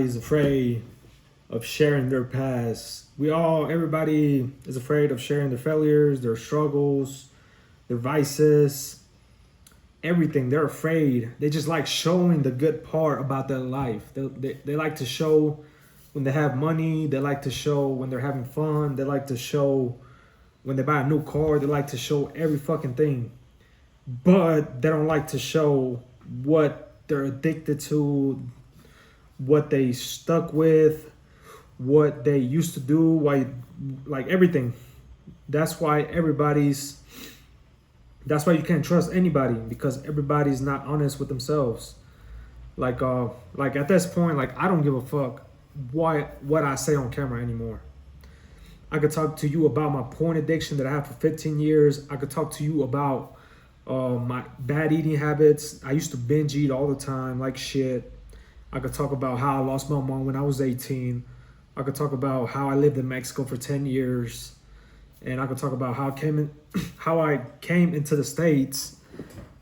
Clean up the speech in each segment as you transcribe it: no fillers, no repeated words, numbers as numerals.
Is afraid of sharing their past. Everybody is afraid of sharing their failures, their struggles, their vices, everything. They're afraid. They just like showing the good part about their life. They like to show when they have money. They like to show when they're having fun. They like to show when they buy a new car. They like to show every fucking thing. But they don't like to show what they're addicted to, what they stuck with, what they used to do, why, like everything. That's why everybody's. That's why you can't trust anybody because everybody's not honest with themselves. Like at this point, like I don't give a fuck what I say on camera anymore. I could talk to you about my porn addiction that I had for 15 years. I could talk to you about my bad eating habits. I used to binge eat all the time, like shit. I could talk about how I lost my mom when I was 18. I could talk about how I lived in Mexico for 10 years. And I could talk about how I came into the States,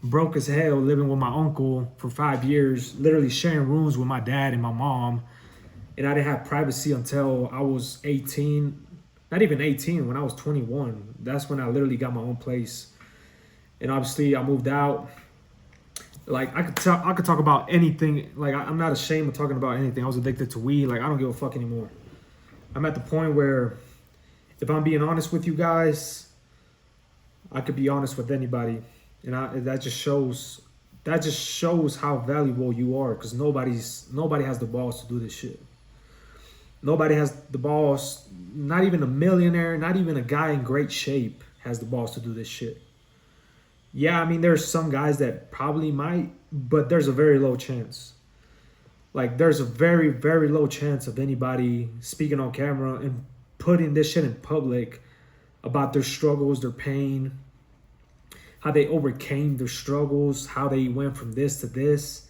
broke as hell, living with my uncle for 5 years, literally sharing rooms with my dad and my mom. And I didn't have privacy until I was 18. Not even 18, when I was 21. That's when I literally got my own place. And obviously I moved out. Like I could talk about anything. Like I'm not ashamed of talking about anything. I was addicted to weed. Like I don't give a fuck anymore. I'm at the point where if I'm being honest with you guys, I could be honest with anybody, and that just shows how valuable you are. Because nobody has the balls to do this shit. Nobody has the balls. Not even a millionaire. Not even a guy in great shape has the balls to do this shit. Yeah, I mean, there's some guys that probably might, but there's a very low chance. Like, there's a very, very low chance of anybody speaking on camera and putting this shit in public about their struggles, their pain, how they overcame their struggles, how they went from this to this.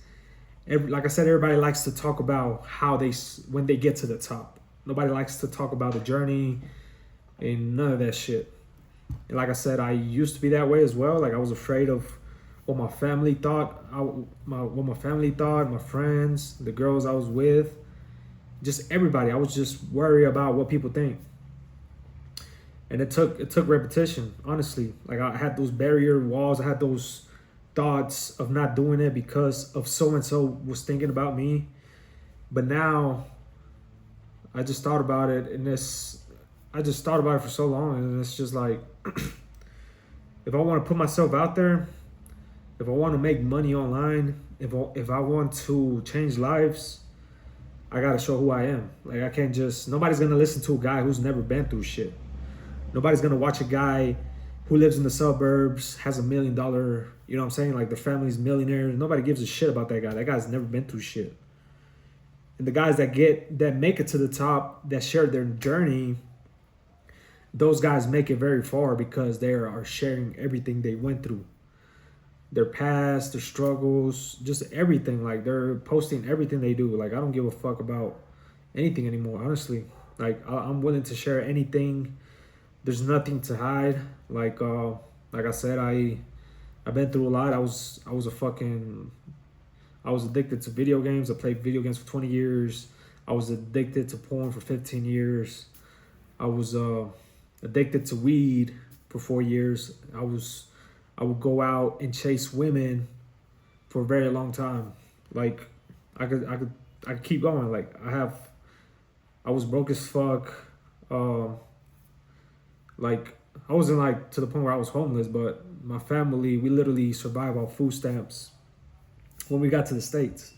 Like I said, everybody likes to talk about when they get to the top. Nobody likes to talk about the journey and none of that shit. And like I said, I used to be that way as well. Like I was afraid of what my family thought, my friends, the girls I was with, just everybody. I was just worried about what people think. And it took repetition, honestly. Like I had those barrier walls, I had those thoughts of not doing it because of so and so was thinking about me. But now I just thought about it I just thought about it for so long, and it's just like if I want to put myself out there, if I want to make money online, if I want to change lives, I gotta show who I am. Like I can't just nobody's gonna listen to a guy who's never been through shit. Nobody's gonna watch a guy who lives in the suburbs, has $1 million, you know what I'm saying? Like the family's millionaires. Nobody gives a shit about that guy. That guy's never been through shit. And the guys that make it to the top, that share their journey, those guys make it very far because they are sharing everything they went through. Their past, their struggles, just everything. Like they're posting everything they do. Like I don't give a fuck about anything anymore, honestly. Like I'm willing to share anything. There's nothing to hide. Like I said, I've been through a lot. I was addicted to video games. I played video games for 20 years. I was addicted to porn for 15 years. I was addicted to weed for 4 years. I would go out and chase women for a very long time. Like I could keep going. Like I was broke as fuck. Like I wasn't like to the point where I was homeless, but my family, we literally survived on food stamps when we got to the States.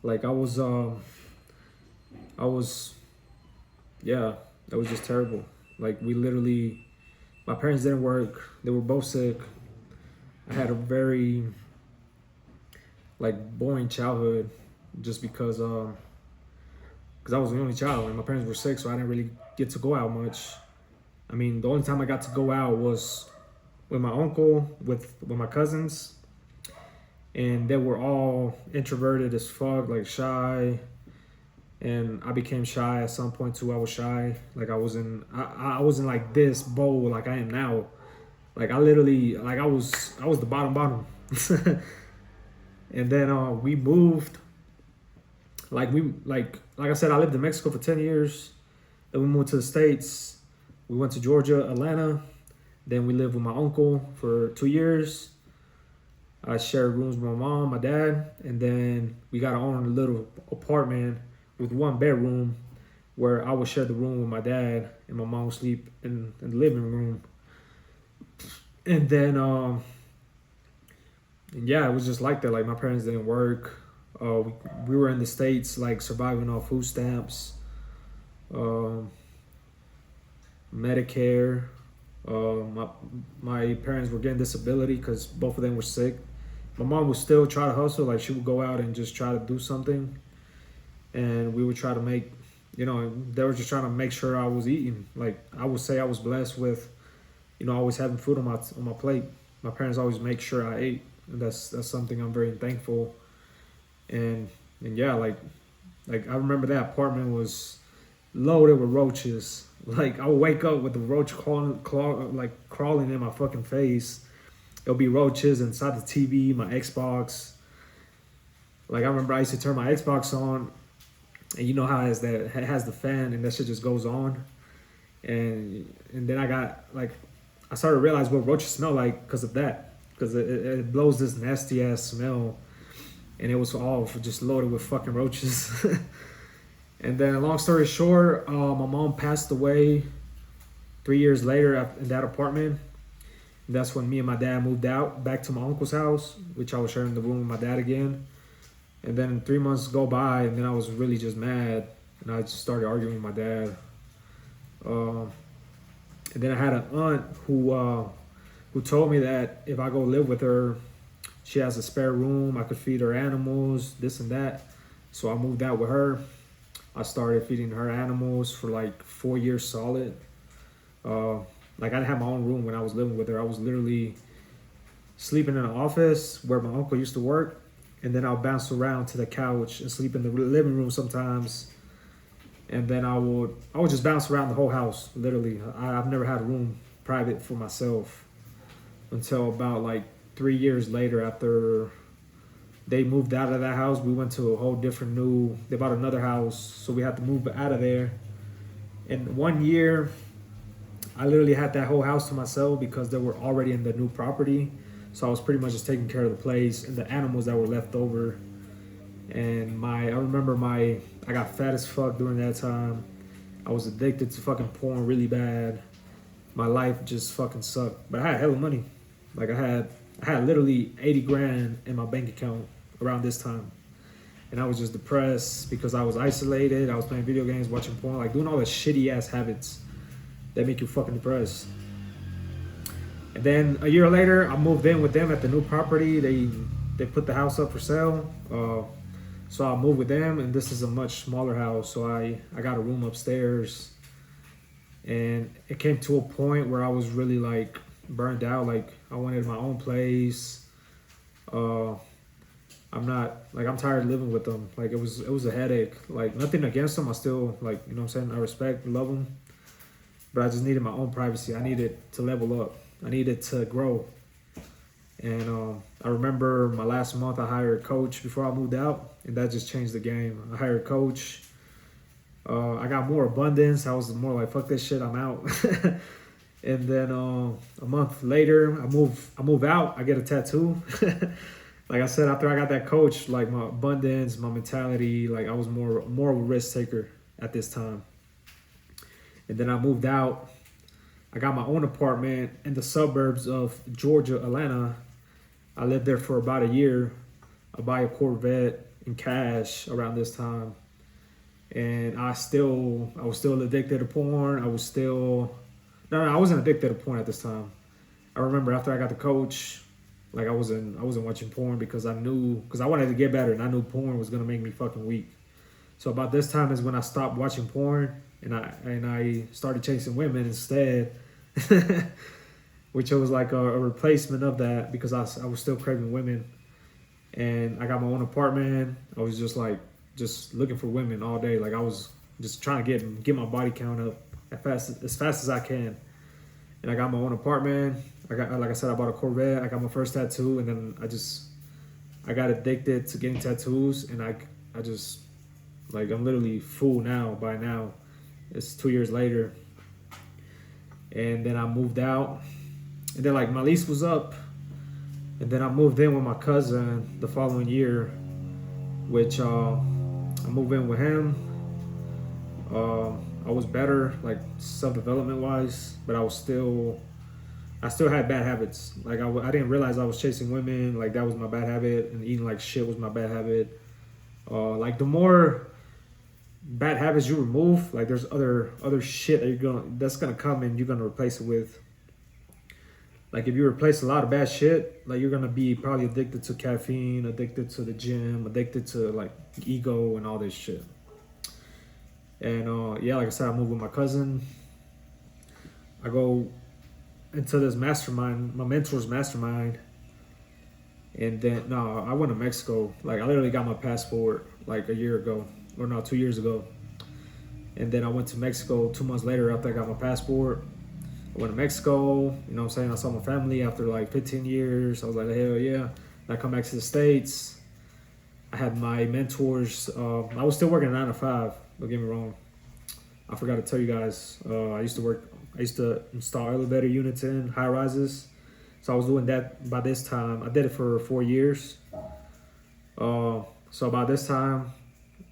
Like yeah, that was just terrible. Like my parents didn't work. They were both sick. I had a very boring childhood just because I was the only child and my parents were sick, so I didn't really get to go out much. I mean, the only time I got to go out was with my uncle, with my cousins, and they were all introverted as fuck, like shy. And I became shy at some point too. I was shy. Like I wasn't like this bold like I am now. Like I literally, like I was the bottom. And then we moved like I said, I lived in Mexico for 10 years. Then we moved to the States. We went to Georgia, Atlanta. Then we lived with my uncle for 2 years. I shared rooms with my mom, my dad, and then we got our own little apartment with one bedroom where I would share the room with my dad and my mom would sleep in the living room. And then and yeah, it was just like that. Like my parents didn't work. We were in the States like surviving off food stamps, um, Medicare. My parents were getting disability because both of them were sick. My mom would still try to hustle, like she would go out and just try to do something, and we would try to make, they were just trying to make sure I was eating. Like I would say, I was blessed with, always having food on my plate. My parents always make sure I ate, and that's something I'm very thankful. And yeah, like I remember that apartment was loaded with roaches. Like I would wake up with the roach crawling in my fucking face. There'll be roaches inside the TV, my Xbox. Like I remember I used to turn my Xbox on, and you know how it has the fan, and that shit just goes on. And then I started to realize what roaches smell like because of that, because it blows this nasty ass smell, and it was all just loaded with fucking roaches. And then, long story short, my mom passed away 3 years later in that apartment. And that's when me and my dad moved out back to my uncle's house, which I was sharing the room with my dad again. And then 3 months go by, and then I was really just mad, and I just started arguing with my dad. And then I had an aunt who told me that if I go live with her, she has a spare room, I could feed her animals, this and that. So I moved out with her. I started feeding her animals for like 4 years solid. Like I didn't have my own room when I was living with her. I was literally sleeping in an office where my uncle used to work, and then I'll bounce around to the couch and sleep in the living room sometimes. And then I would just bounce around the whole house. Literally, I've never had a room private for myself until about like 3 years later, after they moved out of that house. We went to a whole different they bought another house, so we had to move out of there. In 1 year, I literally had that whole house to myself because they were already in the new property. So I was pretty much just taking care of the place and the animals that were left over. And I remember I got fat as fuck during that time. I was addicted to fucking porn really bad. My life just fucking sucked. But I had hella money. Like I had literally 80 grand in my bank account around this time. And I was just depressed because I was isolated. I was playing video games, watching porn, like doing all the shitty ass habits that make you fucking depressed. And then a year later, I moved in with them at the new property. They put the house up for sale. So I moved with them, and this is a much smaller house. So I got a room upstairs. And it came to a point where I was really like burned out. Like I wanted my own place. I'm tired of living with them. Like it was a headache. Like nothing against them. I still like, you know what I'm saying? I respect and love them. But I just needed my own privacy. I needed to level up. I needed to grow. And I remember my last month I hired a coach before I moved out, and that just changed the game. I hired a coach. I got more abundance. I was more like, fuck this shit, I'm out. And then a month later, I move out. I get a tattoo. Like I said, after I got that coach, like my abundance, my mentality, like I was more of a risk taker at this time. And then I moved out. I got my own apartment in the suburbs of Georgia, Atlanta. I lived there for about a year. I buy a Corvette in cash around this time. And I was still addicted to porn. I wasn't addicted to porn at this time. I remember after I got the coach, like I wasn't watching porn because I wanted to get better, and I knew porn was gonna make me fucking weak. So about this time is when I stopped watching porn, and I started chasing women instead, which was like a replacement of that because I was still craving women. And I got my own apartment. I was just looking for women all day. Like I was just trying to get my body count up as fast as I can. And I got my own apartment. Like I said, I bought a Corvette. I got my first tattoo, and then I got addicted to getting tattoos, and I just Like I'm literally full now. By now, it's 2 years later, and then I moved out, and then like my lease was up, and then I moved in with my cousin the following year, which I moved in with him. I was better, like self development wise, but I still had bad habits. Like I didn't realize I was chasing women. Like that was my bad habit, and eating like shit was my bad habit. Like the more bad habits you remove, like there's other shit that's gonna come and you're gonna replace it with. Like if you replace a lot of bad shit, like you're gonna be probably addicted to caffeine, addicted to the gym, addicted to like ego and all this shit. And yeah, like I said, I moved with my cousin. I go into this mastermind, my mentor's mastermind. And then no, I went to Mexico. Like I literally got my passport like a year ago, or no, 2 years ago. And then I went to Mexico 2 months later after I got my passport. I went to Mexico, you know what I'm saying? I saw my family after like 15 years. I was like, hell yeah. And I come back to the States. I had my mentors. I was still working 9 to 5, don't get me wrong. I forgot to tell you guys. I used to install elevator units in high rises. So I was doing that by this time. I did it for 4 years. So by this time,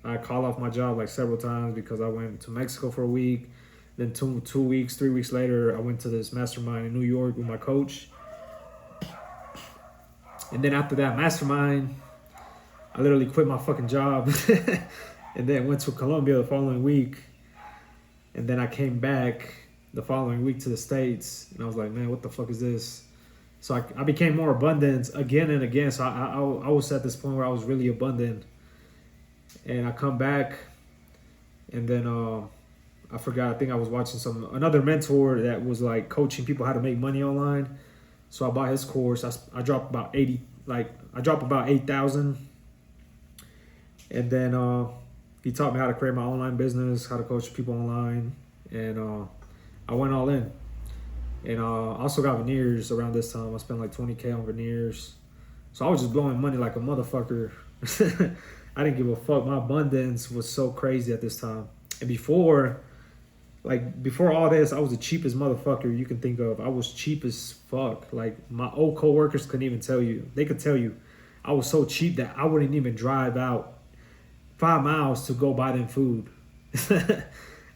I called off my job like several times because I went to Mexico for a week. Then 2 weeks, 3 weeks later, I went to this mastermind in New York with my coach. And then after that mastermind, I literally quit my fucking job and then went to Colombia the following week. And then I came back the following week to the States. And I was like, man, what the fuck is this? So I became more abundant again and again. So I was at this point where I was really abundant. And I come back, and then I forgot. I think I was watching another mentor that was like coaching people how to make money online. So I bought his course. I dropped about 8,000, and then he taught me how to create my online business, how to coach people online, and I went all in. And I also got veneers around this time. I spent like 20K on veneers. So I was just blowing money like a motherfucker. I didn't give a fuck. My abundance was so crazy at this time. And before all this, I was the cheapest motherfucker you can think of. I was cheap as fuck. Like my old coworkers couldn't even tell you. They could tell you I was so cheap that I wouldn't even drive out 5 miles to go buy them food.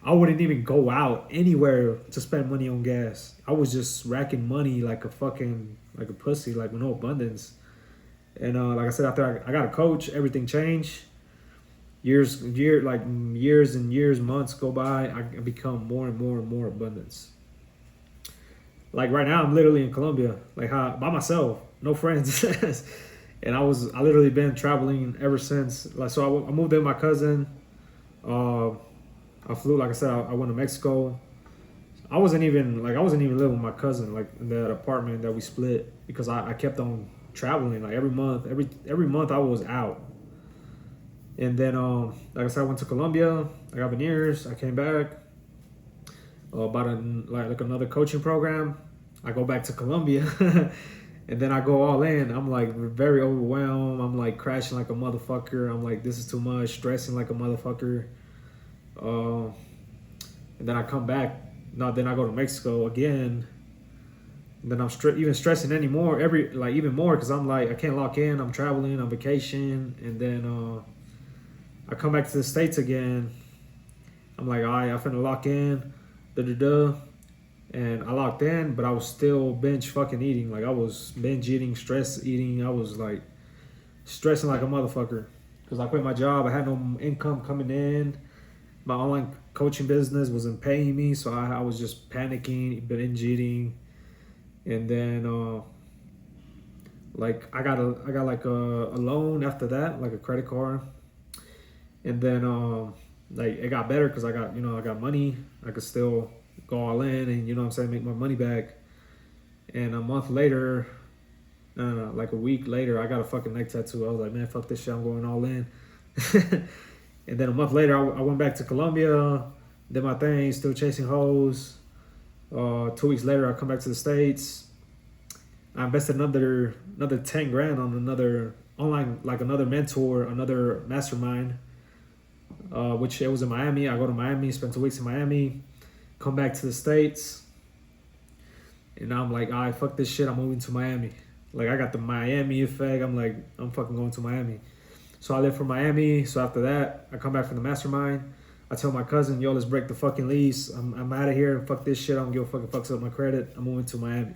I wouldn't even go out anywhere to spend money on gas. I was just racking money like a pussy, like with no abundance. And like I said, after I got a coach, everything changed. Years and years, months go by. I become more and more and more abundance. Like right now, I'm literally in Colombia, like by myself, no friends. And I literally been traveling ever since. Like so, I moved in with my cousin. I flew, like I said, I went to Mexico. I wasn't even living with my cousin, like in that apartment that we split, because I kept on traveling. Like every month I was out. And then like I said, I went to Colombia. I got veneers. I came back. About another coaching program. I go back to Colombia. And then I go all in. I'm like very overwhelmed. I'm like crashing like a motherfucker. I'm like, this is too much. Stressing like a motherfucker. And then I come back. Then I go to Mexico again. And then I'm even stressing anymore. Even more, because I'm like, I can't lock in. I'm traveling on vacation. And then I come back to the States again. I'm like, all right, I'm finna lock in. And I locked in, but I was still binge fucking eating. Like I was binge eating, stress eating. I was like stressing like a motherfucker because I quit my job. I had no income coming in. My online coaching business wasn't paying me, so I was just panicking, binge eating. And then like I got like a loan after that, like a credit card. And then like it got better because I got money. I could still go all in and, you know what I'm saying, make my money back. And a month later, like a week later, I got a fucking neck tattoo. I was like, man, fuck this shit, I'm going all in. And then a month later, I went back to Colombia, did my thing, still chasing hoes. 2 weeks later, I come back to the States. I invested another 10 grand on another online, like another mentor, another mastermind. which it was in Miami. I go to Miami, spend 2 weeks in Miami, come back to the States, and now I'm like, all right, fuck this shit. I'm moving to Miami. Like, I got the Miami effect. I'm like, I'm fucking going to Miami. So I left for Miami. So after that, I come back from the mastermind. I tell my cousin, yo, let's break the fucking lease. I'm out of here. Fuck this shit. I don't give a fucking fucks up my credit. I'm moving to Miami.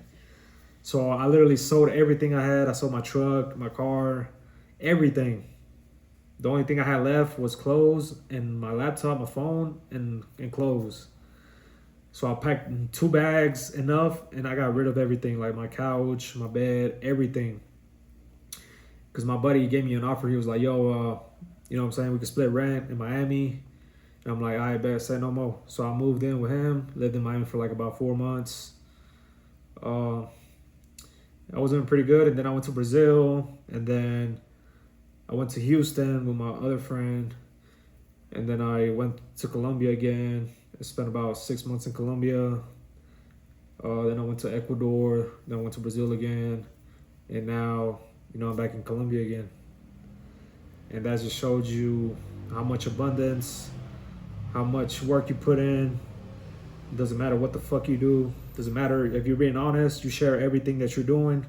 So I literally sold everything I had. I sold my truck, my car, everything. The only thing I had left was clothes and my laptop, my phone, and clothes. So I packed 2 bags enough, and I got rid of everything, like my couch, my bed, everything. Because my buddy gave me an offer. He was like, yo, you know what I'm saying? We could split rent in Miami. And I'm like, I bet, say no more. So I moved in with him, lived in Miami for like about 4 months. I was doing pretty good. And then I went to Brazil. And then I went to Houston with my other friend. And then I went to Colombia again. I spent about 6 months in Colombia. Then I went to Ecuador. Then I went to Brazil again. And now, you know, I'm back in Colombia again. And that just showed you how much abundance, how much work you put in. It doesn't matter what the fuck you do. It doesn't matter if you're being honest, you share everything that you're doing,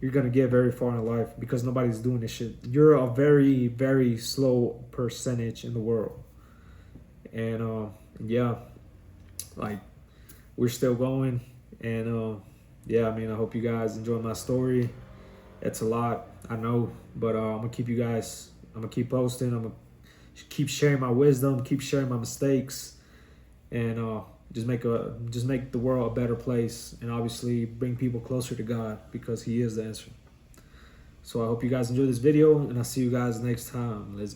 you're going to get very far in life because nobody's doing this shit. You're a very, very slow percentage in the world. And yeah, like, we're still going. And yeah, I mean, I hope you guys enjoy my story. It's a lot, I know, but I'm gonna keep you guys, I'm gonna keep posting, I'm gonna keep sharing my wisdom, keep sharing my mistakes, and just make the world a better place, and obviously bring people closer to God, because He is the answer. So I hope you guys enjoy this video, and I'll see you guys next time. Let's